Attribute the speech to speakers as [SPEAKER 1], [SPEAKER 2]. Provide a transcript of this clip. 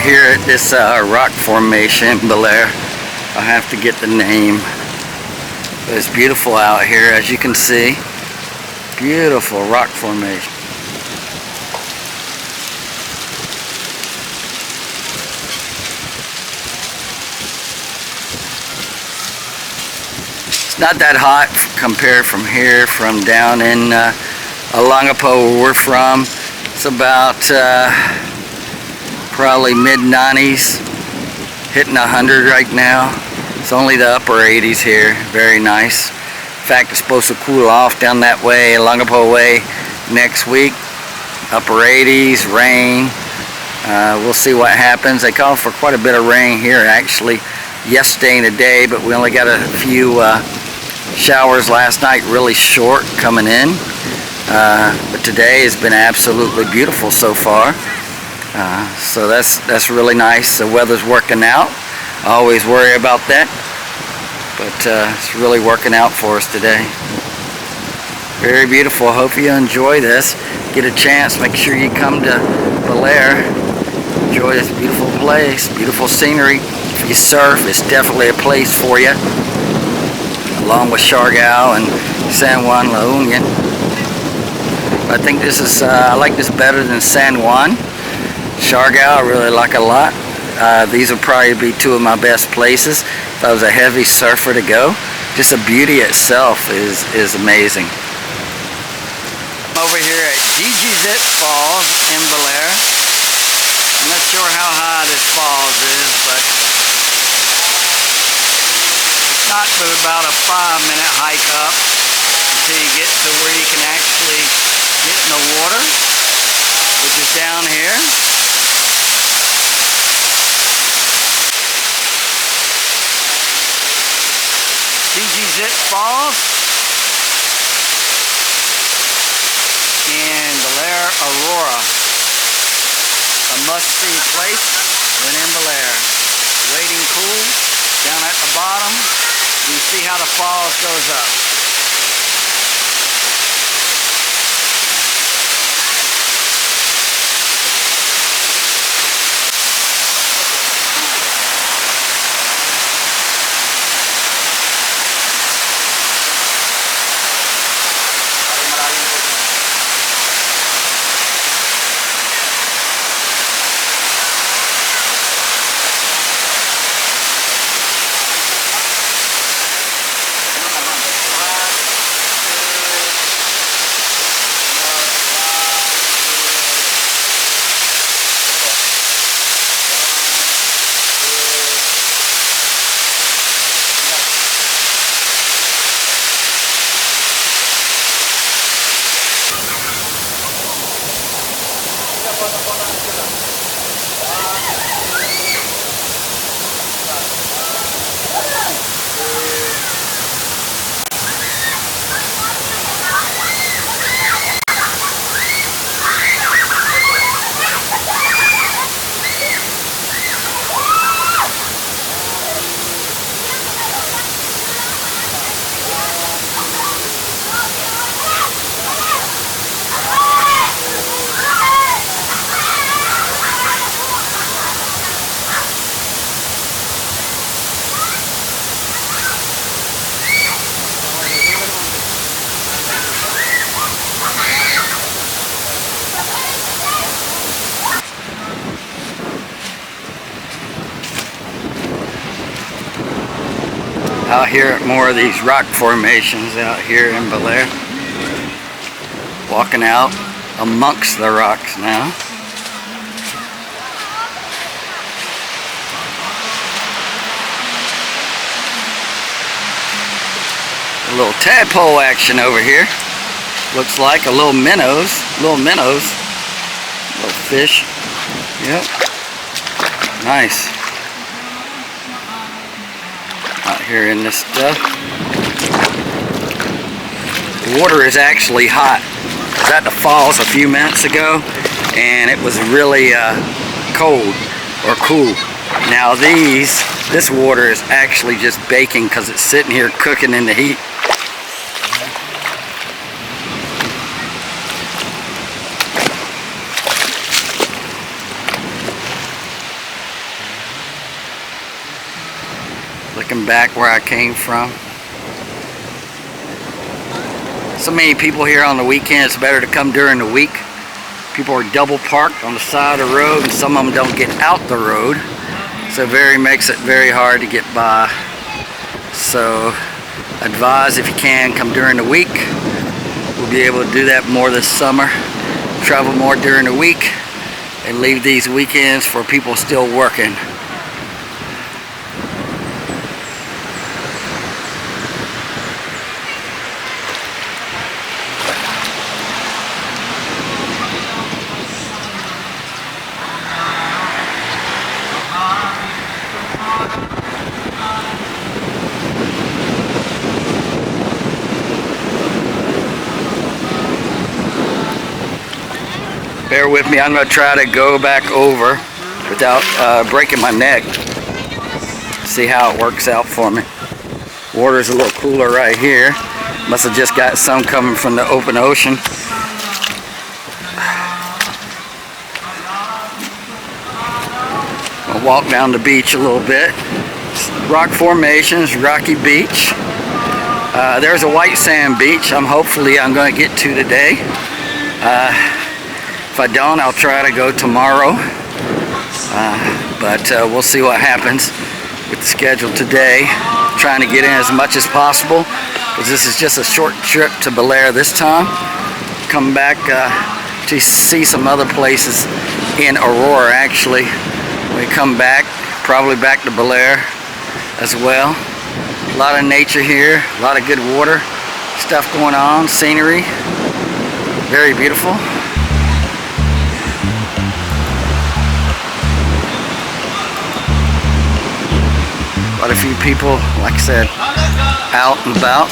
[SPEAKER 1] here at this rock formation, Baler. I'll have to get the name. But it's beautiful out here, as you can see. Beautiful rock formation. It's not that hot compared from here, from down in Alangapo, where we're from. It's about probably mid-90s, hitting 100 right now. It's only the upper 80s here. Very nice. In fact, it's supposed to cool off down that way, Alangapo way, next week. Upper 80s, rain. We'll see what happens. They call for quite a bit of rain here actually yesterday and today, but we only got a few showers last night, really short coming in. But today has been absolutely beautiful so far. So that's really nice. The weather's working out. I always worry about that, but it's really working out for us today. Very beautiful. Hope you enjoy this. Get a chance, make sure you come to Baler. Enjoy this beautiful place, beautiful scenery. If you surf, it's definitely a place for you, along with Siargao and San Juan La Union. I think this is, I like this better than San Juan. Siargao I really like a lot. These will probably be two of my best places if I was a heavy surfer to go. Just the beauty itself is amazing. I'm over here at Gigizit Falls in Baler. I'm not sure how high this falls is, but it's not but about a 5-minute hike up until you get to where you can actually get in the water, which is down here. Gigizit Falls and Baler Aurora. A must-see place when in Baler. Waiting cool down at the bottom. You see how the falls goes up. Out here at more of these rock formations out here in Baler. Walking out amongst the rocks now. A little tadpole action over here. Looks like a little minnows. Little fish. Yep. Nice. Out here in this stuff. The water is actually hot. I was at the falls a few minutes ago and it was really cold or cool. Now this water is actually just baking because it's sitting here cooking in the heat. Looking back where I came from. So many people here on the weekend, it's better to come during the week. People are double parked on the side of the road, and some of them don't get out the road. So makes it very hard to get by. So advise, if you can, come during the week. We'll be able to do that more this summer. Travel more during the week and leave these weekends for people still working. Bear with me, I'm going to try to go back over without breaking my neck. See how it works out for me. Water's a little cooler right here. Must have just got some coming from the open ocean. I'll walk down the beach a little bit. Rock formations, rocky beach. There's a white sand beach I'm going to get to today. If I don't, I'll try to go tomorrow, but we'll see what happens with the schedule today. Trying to get in as much as possible, because this is just a short trip to Baler this time. Come back to see some other places in Aurora, actually. When we come back, probably back to Baler as well. A lot of nature here, a lot of good water stuff going on, scenery, very beautiful. Quite a few people, like I said, out and about.